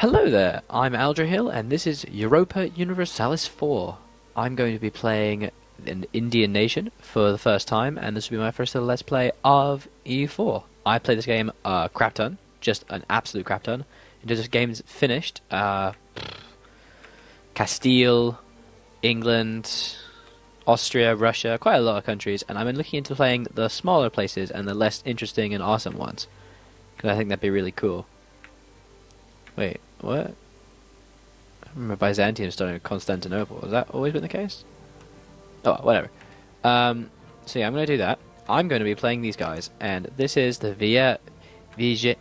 Hello there, I'm Aldrahill, and this is Europa Universalis 4. I'm going to be playing an Indian nation for the first time, and this will be my first Let's Play of EU4. I played this game a crap ton, just an absolute crap ton. Into this game's finished, Castile, England, Austria, Russia, quite a lot of countries, and I'm looking into playing the smaller places and the less interesting and awesome ones, because I think that'd be really cool. Wait, what? I remember Byzantium starting with Constantinople. Has that always been the case? Oh, whatever. So yeah, I'm going to do that. I'm going to be playing these guys, and this is the Vijayanagar.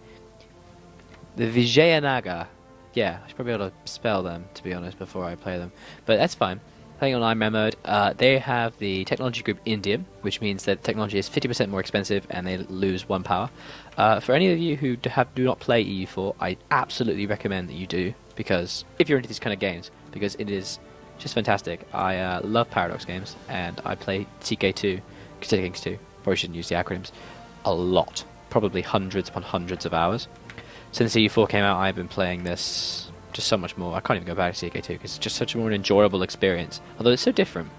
Yeah, I should probably be able to spell them, to be honest, before I play them. But that's fine. Playing on Iron Man mode, they have the technology group Indium, which means that technology is 50% more expensive and they lose 1 power. For any of you who do not play EU4, I absolutely recommend that you do, because if you're into these kind of games, because it is just fantastic. I love Paradox games, and I play CK2, Crusader Kings 2, probably shouldn't use the acronyms, a lot. Probably hundreds upon hundreds of hours. Since EU4 came out, I've been playing this just so much more. I can't even go back to CK2 because it's just such a more enjoyable experience, although it's so different.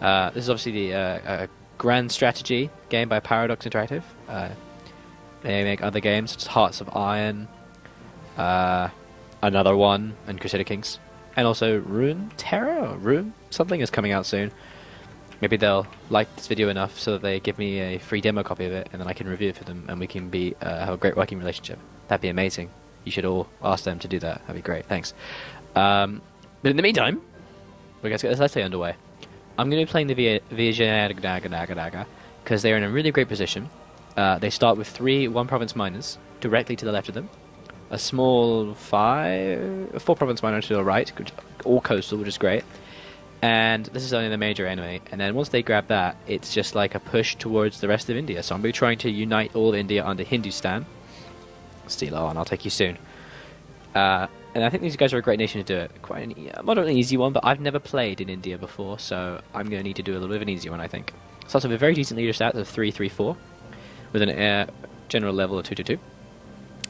This is obviously the grand strategy game by Paradox Interactive. They make other games such as Hearts of Iron, another one, and Crusader Kings, and also Rune Terror or Rune something is coming out soon. Maybe they'll like this video enough so that they give me a free demo copy of it, and then I can review it for them, and we can have a great working relationship. That'd be amazing. You should all ask them to do that. That'd be great. Thanks. But in the meantime, we're going to get this Let's Play underway. I'm going to be playing the Vijayanagar because they're in a really great position. They start with 3 one-province miners directly to the left of them. A small 4-province miner to the right, all coastal, which is great. And this is only the major anyway. And then once they grab that, it's just like a push towards the rest of India. So I'm going to be trying to unite all of India under Hindustan. Steal on, I'll take you soon. And I think these guys are a great nation to do it. Quite an moderately easy one, but I've never played in India before, so I'm going to need to do a little bit of an easier one, I think. It's also a very decent leader stat of 3-3-4, with an general level of 2-2-2.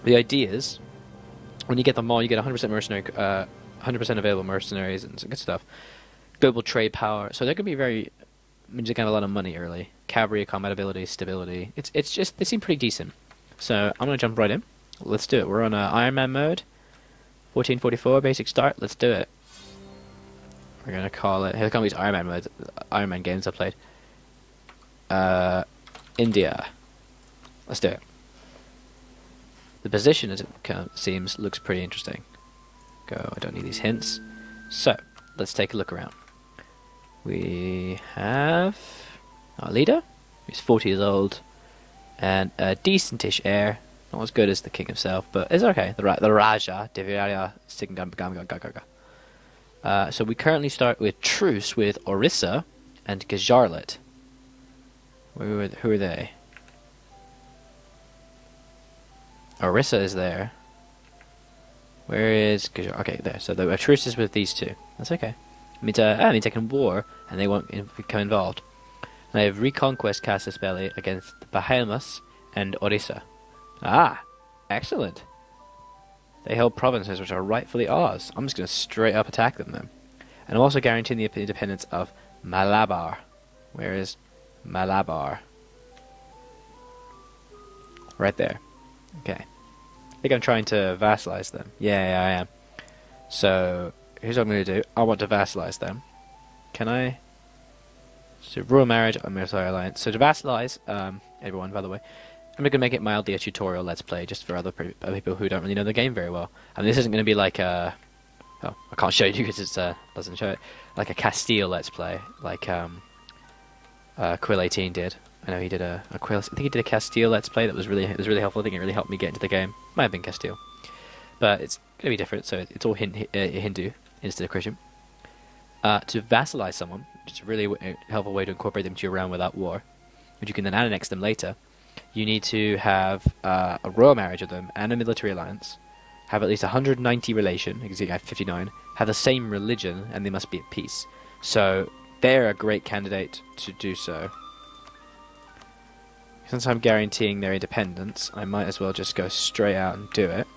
The idea is, when you get them all, you get 100% mercenary, 100% available mercenaries and some good stuff. Global trade power, so they're going to be very, means they can have a lot of money early. Cavalry, combat ability, stability. It's just, they seem pretty decent. So I'm going to jump right in. Let's do it. We're on Iron Man mode. 1444, basic start. Let's do it. We're going to call it... Here come these Iron Man modes. Iron Man games I played. India. Let's do it. The position, as it seems, looks pretty interesting. Go. I don't need these hints. So, let's take a look around. We have our leader, who's 40 years old, and a decentish heir. Not as good as the king himself, but it's okay. The Raja, so we currently start with truce with Orissa and Gujarat. Who are they? Orissa is there. Where is Gujarat? Okay, there. So the truce is with these two. That's okay. It means they can war, and they won't become involved. And I have Reconquest Casus Belli against the Bahamas and Orissa. Ah, excellent. They held provinces which are rightfully ours. I'm just going to straight up attack them then. And I'm also guaranteeing the independence of Malabar. Where is Malabar? Right there. Okay. I think I'm trying to vassalize them. Yeah, I am. So, here's what I'm going to do. I want to vassalize them. Can I? So, royal marriage, military alliance. So, to vassalize, everyone, by the way, I'm going to make it mildly a tutorial Let's Play, just for other people who don't really know the game very well. I mean, this isn't going to be like a... Oh, I can't show you because it doesn't show it. Like a Castile Let's Play, like Quill 18 did. I know he did a Quill... I think he did a Castile Let's Play that was really helpful. I think it really helped me get into the game. Might have been Castile. But it's going to be different, so it's all Hindu instead of Christian. To vassalize someone, which is a really helpful way to incorporate them to your realm without war, which you can then annex them later, you need to have a royal marriage with them and a military alliance, have at least 190 relation, because you have 59, have the same religion, and they must be at peace. So they're a great candidate to do so. Since I'm guaranteeing their independence, I might as well just go straight out and do it.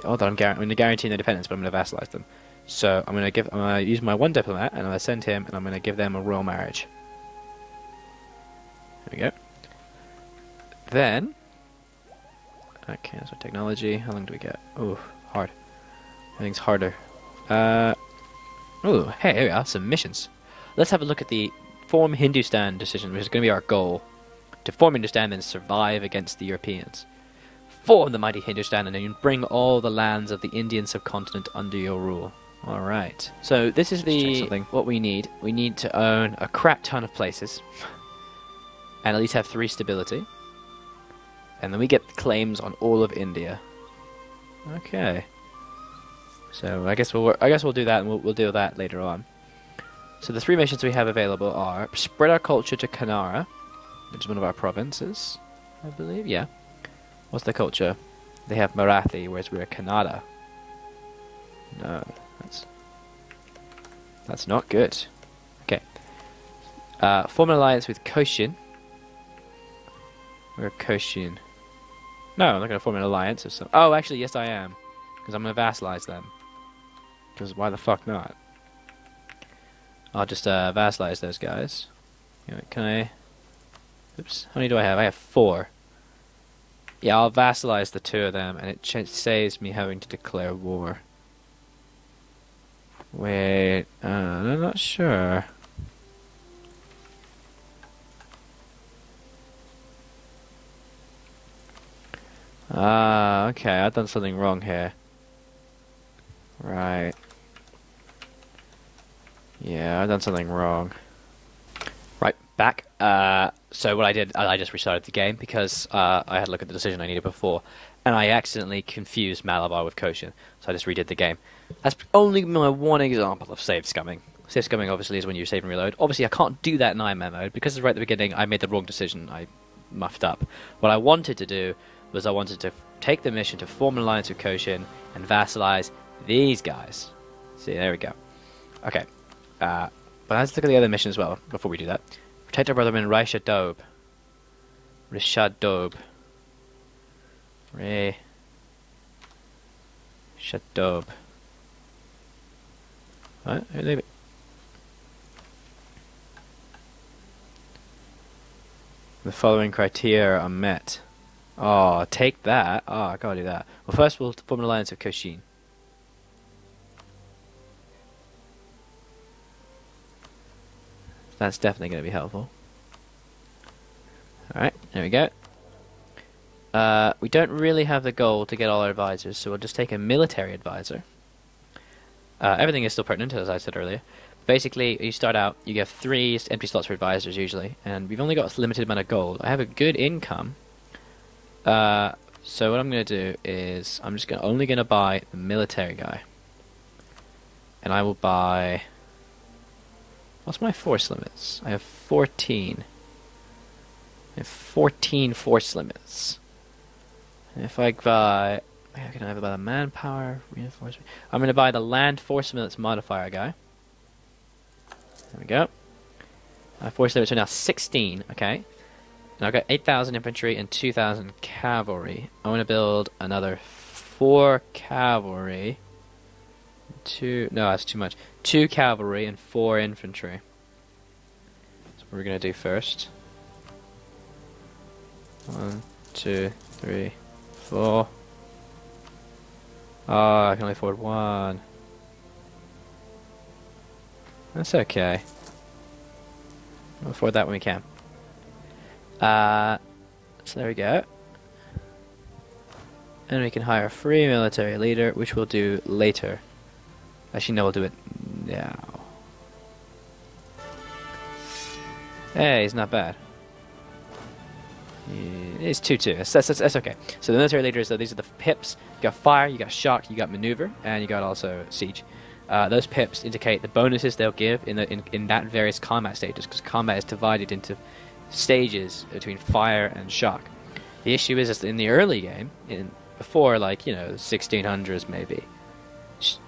Although I'm going to guarantee independence, but I'm going to vassalize them. So I'm going to use my one diplomat, and I'm going to send him, and I'm going to give them a royal marriage. There we go. Then, okay, so technology. How long do we get? Oh, hard. Everything's harder. Oh, hey, here we are. Some missions. Let's have a look at the form Hindustan decision, which is going to be our goal. To form Hindustan and survive against the Europeans. Form the mighty Hindustan and then bring all the lands of the Indian subcontinent under your rule. Alright. So this is what we need. We need to own a crap ton of places. And at least have 3 stability. And then we get claims on all of India. Okay. So I guess we'll do that, and we'll deal with that later on. So the 3 missions we have available are spread our culture to Kanara, which is one of our provinces, I believe. Yeah. What's the culture? They have Marathi, whereas we're Kannada. No, that's not good. Okay. Form an alliance with Koshien. We're Koshien. No, I'm not going to form an alliance with some. Oh, actually, yes, I am, because I'm going to vassalize them. Because why the fuck not? I'll just vassalize those guys. Can I? Oops. How many do I have? I have 4. Yeah, I'll vassalize the 2 of them, and it saves me having to declare war. Wait, I'm not sure. Okay, I've done something wrong here. Right. Yeah, I've done something wrong. Right, back. So what I did, I just restarted the game because I had a look at the decision I needed before, and I accidentally confused Malabar with Koshien, so I just redid the game. That's only my one example of save scumming. Save scumming obviously is when you save and reload. Obviously I can't do that in IMM mode because right at the beginning I made the wrong decision. I muffed up. What I wanted to do was I wanted to take the mission to form an alliance with Koshien and vassalize these guys. See, there we go. Okay. But let's look at the other mission as well before we do that. Protect our brotherman Rishadob. Rishadob. Rishadob. What? Leave it. The following criteria are met. Oh, take that. Oh, I can't do that. Well, first we'll form an alliance with Koshien. That's definitely going to be helpful. Alright, there we go. We don't really have the goal to get all our advisors, so we'll just take a military advisor. Everything is still pertinent, as I said earlier. Basically, you start out, you get 3 empty slots for advisors usually, and we've only got a limited amount of gold. I have a good income. So what I'm going to do is, I'm just only going to buy the military guy. And I will buy... What's my force limits? I have 14. I have 14 force limits. And if I buy... I can either buy the manpower, reinforcement... I'm going to buy the land force limits modifier guy. There we go. My force limits are now 16, okay. And I've got 8,000 infantry and 2,000 cavalry. I want to build another 4 cavalry. No, that's too much. 2 cavalry and 4 infantry. That's what we're going to do first. 1, 2, 3, 4. Oh, I can only afford 1. That's okay. We'll afford that when we can. So there we go. And we can hire a free military leader, which we'll do later. Actually, no, we'll do it now. Hey, he's not bad. It's 2-2. That's okay. So the military leaders, these are the pips. You got fire, you got shock, you got maneuver, and you got also siege. Those pips indicate the bonuses they'll give in that various combat stages, because combat is divided into stages between fire and shock. The issue is in the early game, before like the 1600s maybe,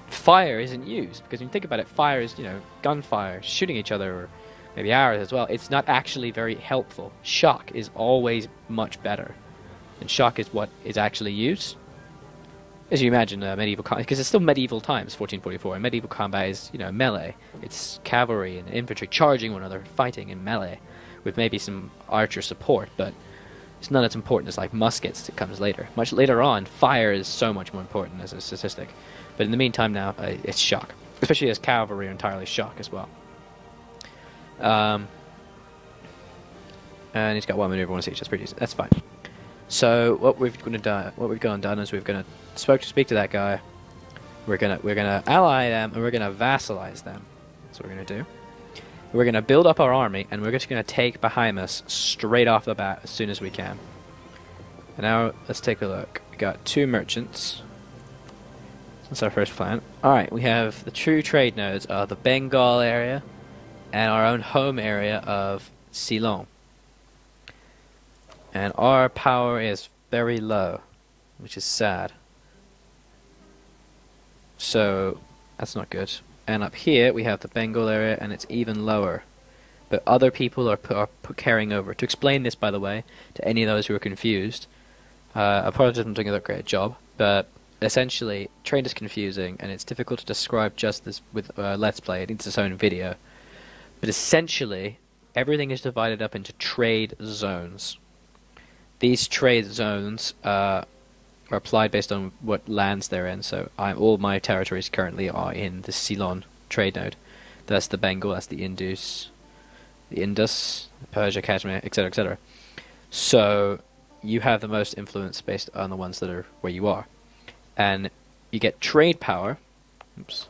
fire isn't used, because when you think about it, fire is gunfire, shooting each other, or maybe arrows as well. It's not actually very helpful. Shock is always much better, and shock is what is actually used. As you imagine, medieval because it's still medieval times, 1444, and medieval combat is, you know, melee. It's cavalry and infantry charging one another, fighting in melee, with maybe some archer support, but it's not as important as like muskets that comes later. Much later on, fire is so much more important as a statistic. But in the meantime now, it's shock. Especially as cavalry are entirely shock as well. And he's got one maneuver, one siege. That's pretty decent. That's fine. So what we've gone and done is we've gonna speak to that guy. We're gonna ally them and we're gonna vassalize them. That's what we're gonna do. We're gonna build up our army and we're just gonna take Behemoth straight off the bat as soon as we can. And now let's take a look. We got 2 merchants. That's our first plan. Alright, we have the true trade nodes of the Bengal area and our own home area of Ceylon. And our power is very low, which is sad. So, that's not good. And up here, we have the Bengal area, and it's even lower. But other people are carrying over. To explain this, by the way, to any of those who are confused, I probably not doing a great job, but essentially, trade is confusing, and it's difficult to describe just this with Let's Play. It needs its own video. But essentially, everything is divided up into trade zones. These trade zones are applied based on what lands they're in. So all my territories currently are in the Ceylon trade node. That's the Bengal, that's the Indus, Persia, Kashmir, etc., etc. So you have the most influence based on the ones that are where you are. And you get trade power. Oops.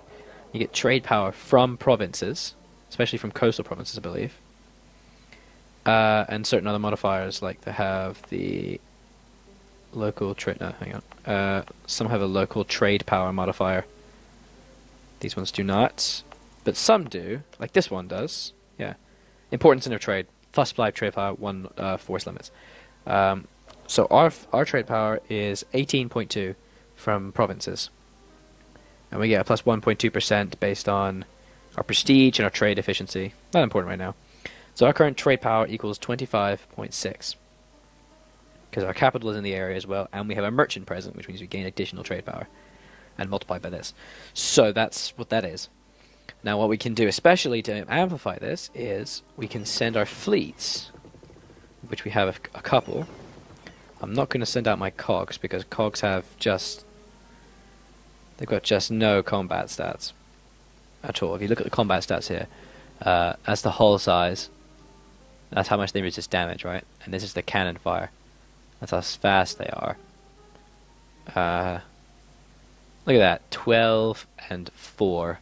You get trade power from provinces, especially from coastal provinces, I believe. And certain other modifiers, like they have the local trade. No, hang on. Some have a local trade power modifier. These ones do not, but some do. Like this one does. Yeah. Importance in a trade. Plus 5 trade power, 1 force limits. So our trade power is 18.2 from provinces, and we get a plus 1.2% based on our prestige and our trade efficiency. Not important right now. So our current trade power equals 25.6. Because our capital is in the area as well, and we have a merchant present, which means we gain additional trade power. And multiplied by this. So that's what that is. Now what we can do, especially to amplify this, is we can send our fleets, which we have a couple. I'm not going to send out my cogs, because cogs have just... they've got just no combat stats at all. If you look at the combat stats here, that's the hull size. That's how much they resist damage, right? And this is the cannon fire. That's how fast they are. Look at that, 12 and 4.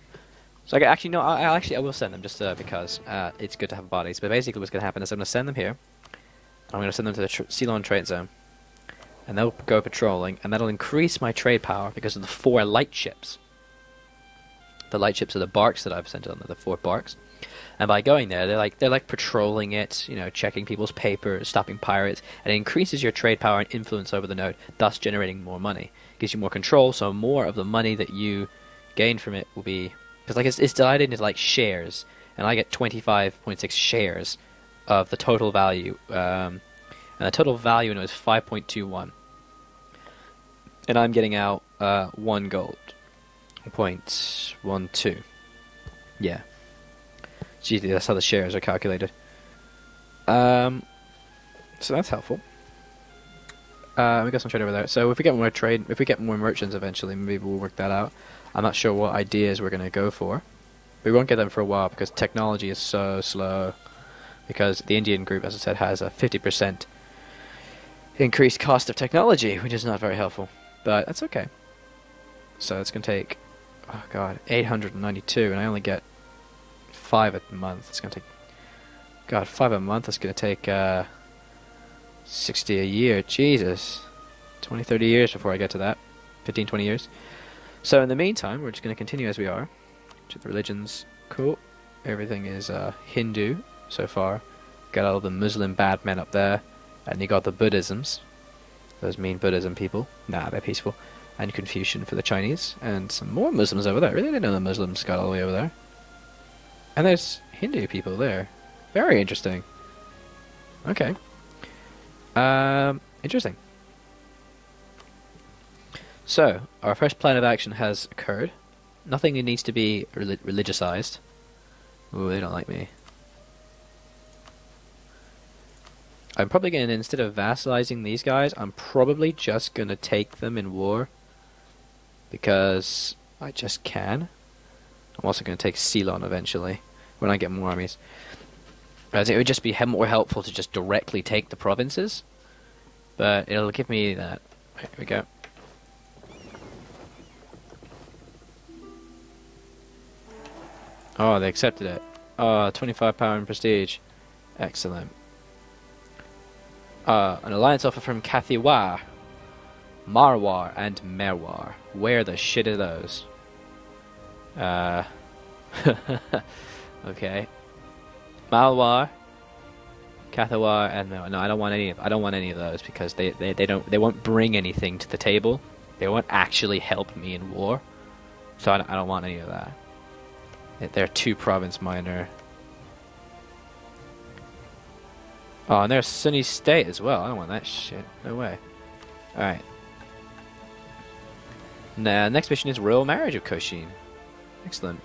So I will send them just because it's good to have bodies. But basically, what's going to happen is I'm going to send them here. I'm going to send them to the Ceylon trade zone, and they'll go patrolling, and that'll increase my trade power because of the 4 light ships. The light ships are the barks that I've sent on the 4 barks. And by going there, they're like patrolling it, you know, checking people's papers, stopping pirates, and it increases your trade power and influence over the node, thus generating more money. It gives you more control, so more of the money that you gain from it will be, because like it's divided into like shares, and I get 25.6 shares of the total value, and the total value is 5.21, and I'm getting out 1 gold, 0.12. Yeah. Gee, that's how the shares are calculated. So that's helpful. We got some trade over there. So if we get more trade, if we get more merchants eventually, maybe we'll work that out. I'm not sure what ideas we're going to go for. We won't get them for a while because technology is so slow. Because the Indian group, as I said, has a 50% increased cost of technology, which is not very helpful. But that's okay. So it's going to take, oh god, 892, and I only get 5 a month. It's going to take, god, 5 a month. It's going to take 60 a year. Jesus. 20, 30 years before I get to that. 15, 20 years. So in the meantime, we're just going to continue as we are. The religions, cool. Everything is Hindu so far. Got all the Muslim bad men up there. And you got the Buddhisms. Those mean Buddhism people. Nah, they're peaceful. And Confucian for the Chinese. And some more Muslims over there. I really didn't know the Muslims got all the way over there. And there's Hindu people there. Very interesting. Okay. Interesting. So, our first plan of action has occurred. Nothing needs to be religiousized. Ooh, they don't like me. I'm probably going to, instead of vassalizing these guys, I'm probably just going to take them in war. Because I just can. I'm also going to take Ceylon eventually, when I get more armies. As it would just be more helpful to just directly take the provinces. But it'll give me that. Here we go. Oh, they accepted it. Oh, 25 power and prestige. Excellent. An alliance offer from Kathiawar, Marwar, and Merwar. Where the shit are those? Okay. Malwar, Kathiawar, and Merwar. No, I don't want any of those because they won't bring anything to the table. They won't actually help me in war. So I don't want any of that. They're 2 province minor. Oh, and they're a Sunni state as well. I don't want that shit. No way. Alright. Now, next mission is Royal Marriage of Koshien. Excellent.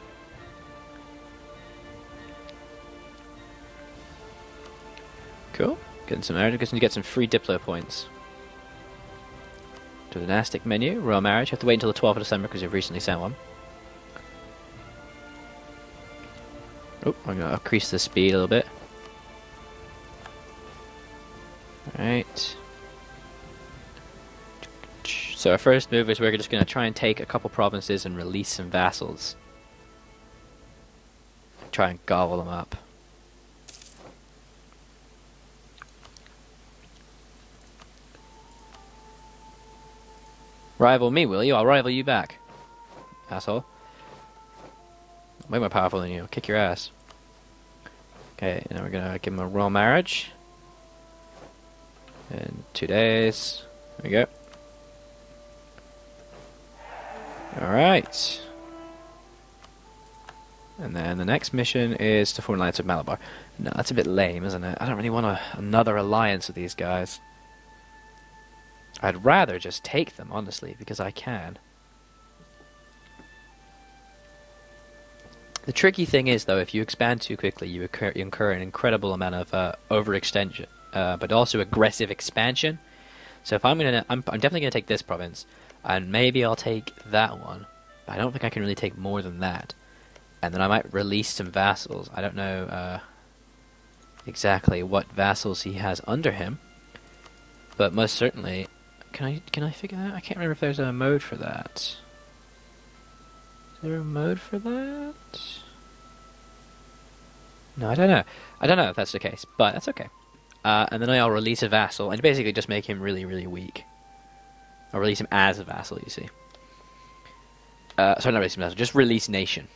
Cool. Getting some marriage. Getting to get some free Diplo points. To the dynastic menu. Royal Marriage. You have to wait until the 12th of December because you've recently sent one. Oh, I'm going to increase the speed a little bit. Alright. So our first move is we're just going to try and take a couple provinces and release some vassals. Try and gobble them up. Rival me, will you? I'll rival you back. Asshole. Way more powerful than you. I'll kick your ass. Okay, now we're gonna give him a royal marriage. In 2 days. There we go. Alright. And then the next mission is to form an alliance with Malabar. No, that's a bit lame, isn't it? I don't really want another alliance with these guys. I'd rather just take them, honestly, because I can. The tricky thing is, though, if you expand too quickly, you incur an incredible amount of overextension, but also aggressive expansion. So if I'm definitely gonna take this province, and maybe I'll take that one. But I don't think I can really take more than that. And then I might release some vassals. I don't know exactly what vassals he has under him, but most certainly, can I figure that out? I can't remember if there's a mode for that. Is there a mode for that? No, I don't know. I don't know if that's the case, but that's okay. And then I'll release a vassal, and basically just make him really, really weak. I'll release him as a vassal, you see. Sorry, not release him as a vassal, just release nation.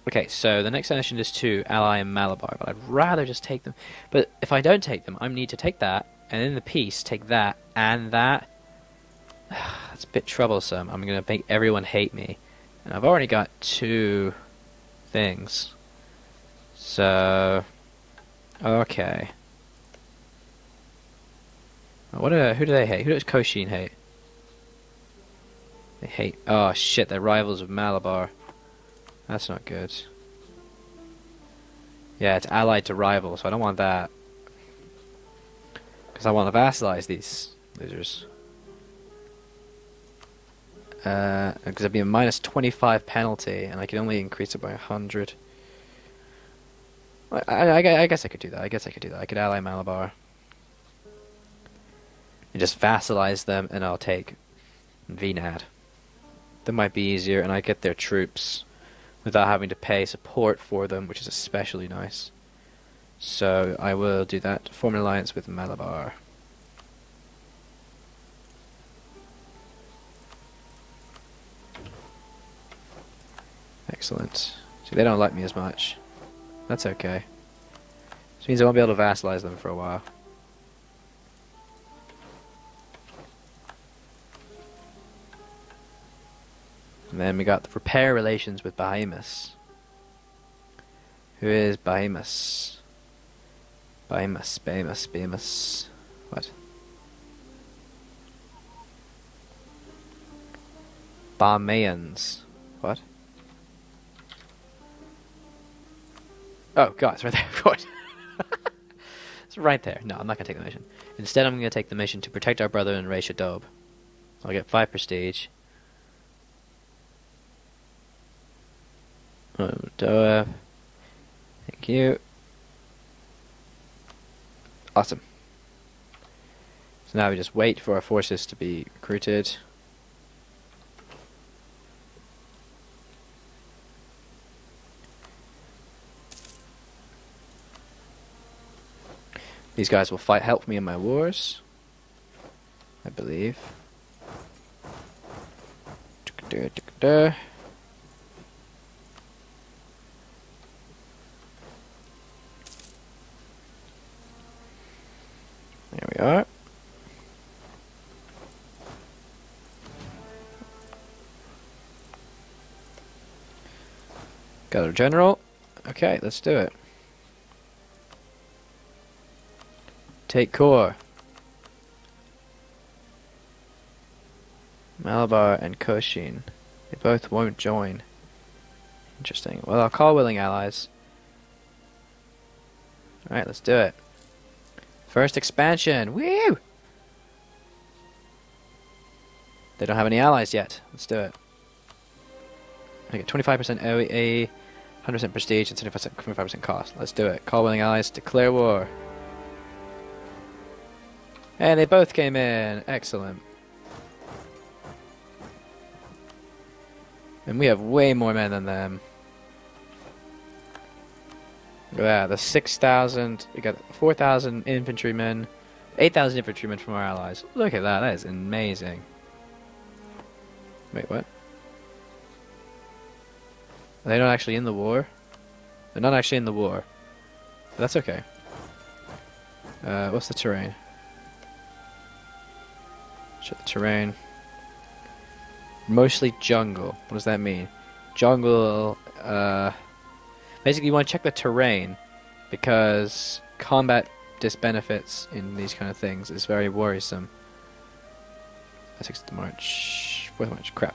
Okay, so the next nation is to ally in Malabar, but I'd rather just take them. But if I don't take them, I need to take that, and in the peace, take that, and that. That's a bit troublesome. I'm going to make everyone hate me. And I've already got 2 things. So, okay. Who do they hate? Who does Koshien hate? They hate... Oh shit, they're rivals of Malabar. That's not good. Yeah, it's allied to rival, so I don't want that. Because I want to vassalize these losers. Because it'd be a minus 25 penalty, and I can only increase it by 100. I guess I could do that. I could ally Malabar. And just vassalize them, and I'll take VNAD. That might be easier, and I get their troops without having to pay support for them, which is especially nice. So I will do that. Form an alliance with Malabar. Excellent. See, they don't like me as much. That's okay. This means I won't be able to vassalize them for a while. And then we got the repair relations with Behemoth. Who is Behemoth? Behemoth. What? Barmayans. What? Oh god, it's right there. What? It's right there. No, I'm not gonna take the mission. Instead, I'm gonna take the mission to protect our brother in Raisha Dobe. I'll get 5 prestige. Thank you. Awesome. So now we just wait for our forces to be recruited. These guys will help me in my wars, I believe. There we are. Got our general. Okay, let's do it. Take core. Malabar and Koshien. They both won't join. Interesting. Well, I'll call willing allies. Alright, let's do it. First expansion! Woo! They don't have any allies yet. Let's do it. I get 25% OEA, 100% prestige, and 25% cost. Let's do it. Call willing allies, declare war. And they both came in. Excellent. And we have way more men than them. Look at that. The 6,000. We got 4,000 infantrymen. 8,000 infantrymen from our allies. Look at that. That is amazing. Wait, what? Are they not actually in the war? They're not actually in the war. But that's okay. What's the terrain? Check the terrain. Mostly jungle. What does that mean? Jungle, basically you want to check the terrain because combat disbenefits in these kind of things is very worrisome. 6th March. 4th March. Crap.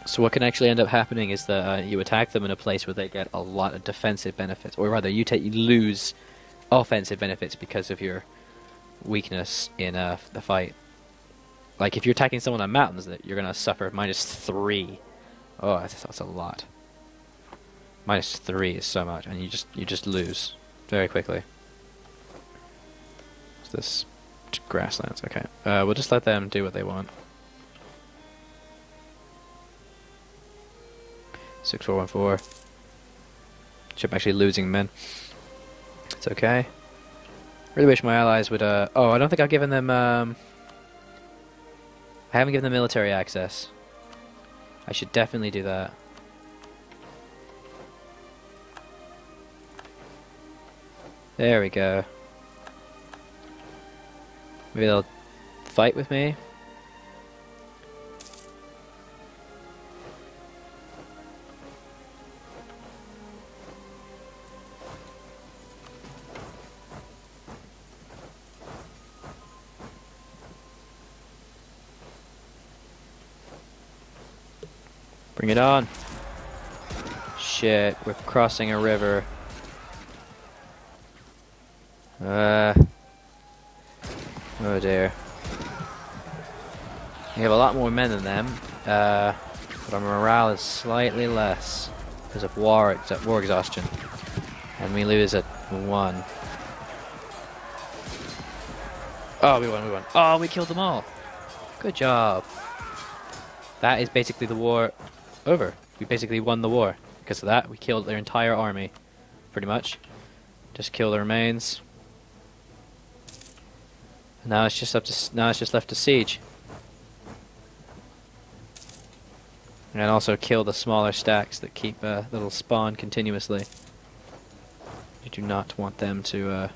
So what can actually end up happening is that you attack them in a place where they get a lot of defensive benefits, or rather you lose offensive benefits because of your weakness in the fight. Like if you're attacking someone on mountains, that you're gonna suffer -3. Oh, that's a lot. -3 is so much, and you just lose very quickly. What's this? Grasslands. Okay, we'll just let them do what they want. 6414. Ship actually losing men. It's okay. Really wish my allies would. Oh, I don't think I've given them. I haven't given them military access. I should definitely do that. There we go. Maybe they'll fight with me. Bring it on. Shit, we're crossing a river. Oh dear. We have a lot more men than them, but our morale is slightly less because of war exhaustion. And we lose at 1. Oh, we won. Oh, we killed them all. Good job. That is basically the war over. We basically won the war. Because of that, we killed their entire army. Pretty much. Just kill the remains. Now it's just left to siege. And also kill the smaller stacks that keep that'll spawn continuously. You do not want them to where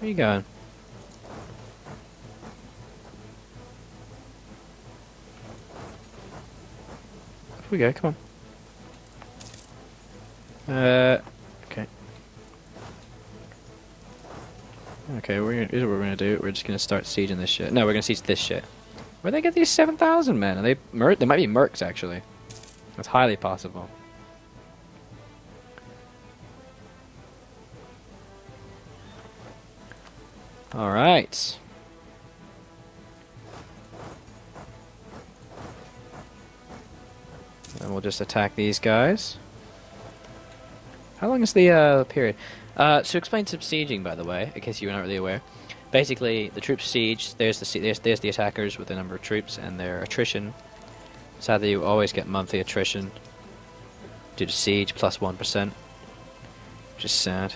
are you going? Off we go, come on. Okay. Okay, here's what we're gonna do. We're just just gonna start sieging this shit. No, we're gonna siege this shit. Where they get these 7,000 men? Are they they might be mercs actually. That's highly possible. All right. And we'll just attack these guys. How long is the period? To explain some sieging, by the way, in case you were not really aware. Basically, the troops siege. There's the attackers with the number of troops and their attrition. Sadly, you always get monthly attrition due to siege plus 1%, which is sad.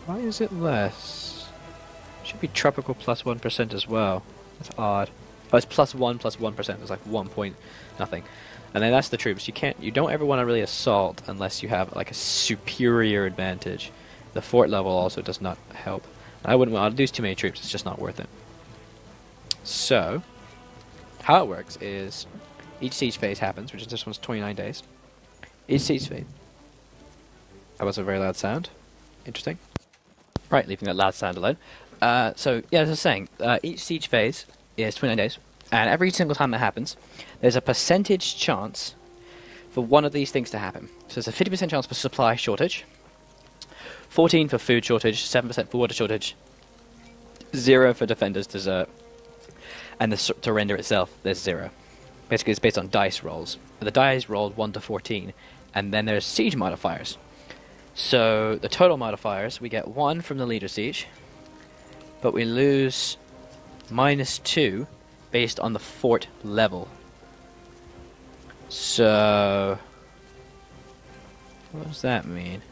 Why is it less? Should be tropical plus 1% as well. That's odd. Oh, it's plus 1%. It's like 1 point nothing. And then that's the troops. You don't ever want to really assault unless you have like a superior advantage. The fort level also does not help. I wouldn't want to lose too many troops. It's just not worth it. So, how it works is each siege phase happens, which is this one's 29 days. Each siege phase. That was a very loud sound. Interesting. Right, leaving that loud sound alone. So, yeah, as I was saying, each siege phase is 29 days. And every single time that happens, there's a percentage chance for one of these things to happen. So there's a 50% chance for supply shortage, 14 for food shortage, 7% for water shortage, 0 for defenders desert, and the surrender itself, there's 0. Basically, it's based on dice rolls. The dice rolled 1 to 14, and then there's siege modifiers. So the total modifiers, we get 1 from the leader siege, but we lose -2 based on the fort level. So, what does that mean?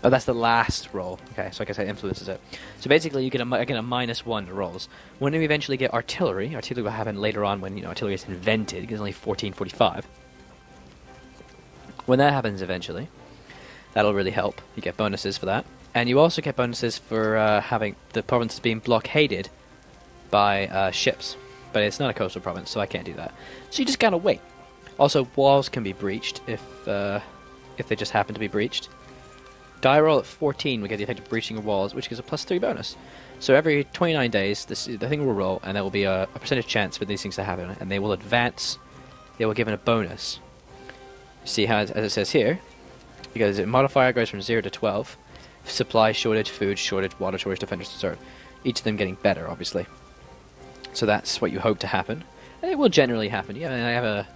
Oh, that's the last roll. Okay, so I guess that influences it. So basically, you get a -1 to rolls. When we eventually get artillery will happen later on when artillery is invented. It's only 1445. When that happens eventually, that'll really help. You get bonuses for that, and you also get bonuses for having the provinces being blockaded by ships. But it's not a coastal province, so I can't do that. So you just gotta wait. Also, walls can be breached if they just happen to be breached. Die roll at 14 we get the effect of breaching of walls, which gives a +3 bonus. So every 29 days, the thing will roll, and there will be a percentage chance for these things to happen, and they will advance. They will give it a bonus. You see how, as it says here, because the modifier goes from 0 to 12. Supply shortage, food shortage, water shortage, defenders desert. Each of them getting better, obviously. So that's what you hope to happen. And it will generally happen. Yeah, I have a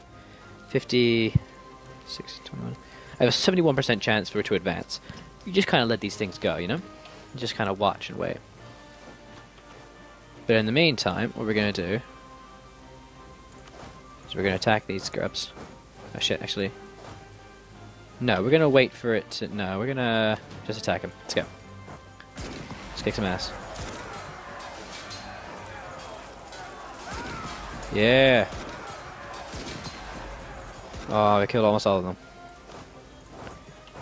21. I have a 71% chance for it to advance. You just kind of let these things go, you know? You just kind of watch and wait. But in the meantime, what we're going to do is we're going to attack these scrubs. Oh shit, actually. No, we're going to wait for it to... No, we're going to just attack them. Let's go. Let's kick some ass. Yeah! Oh, we killed almost all of them.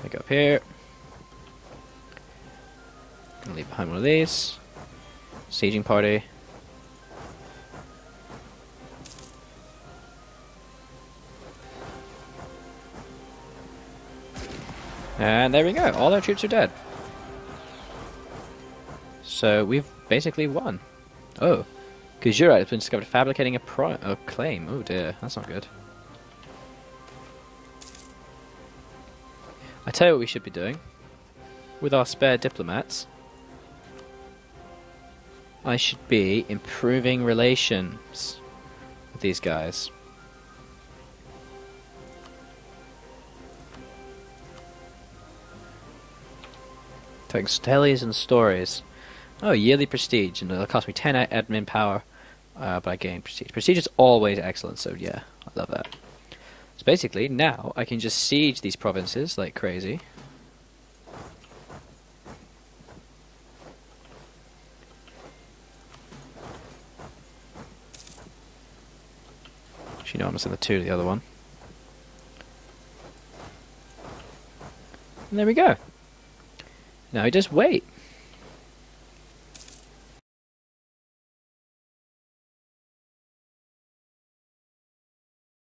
I go up here. Gonna leave behind one of these. Sieging party. And there we go. All our troops are dead. So we've basically won. Oh. Kujura has been discovered fabricating a claim. Oh dear, that's not good. I tell you what we should be doing. With our spare diplomats, I should be improving relations with these guys. Telling stellies and stories. Oh, yearly prestige, and it'll cost me 10 admin power, but I gain prestige. Prestige is always excellent, so yeah, I love that. So basically, now I can just siege these provinces like crazy. Actually, no, I'm going to send the 2 to the other one. And there we go. Now we just wait.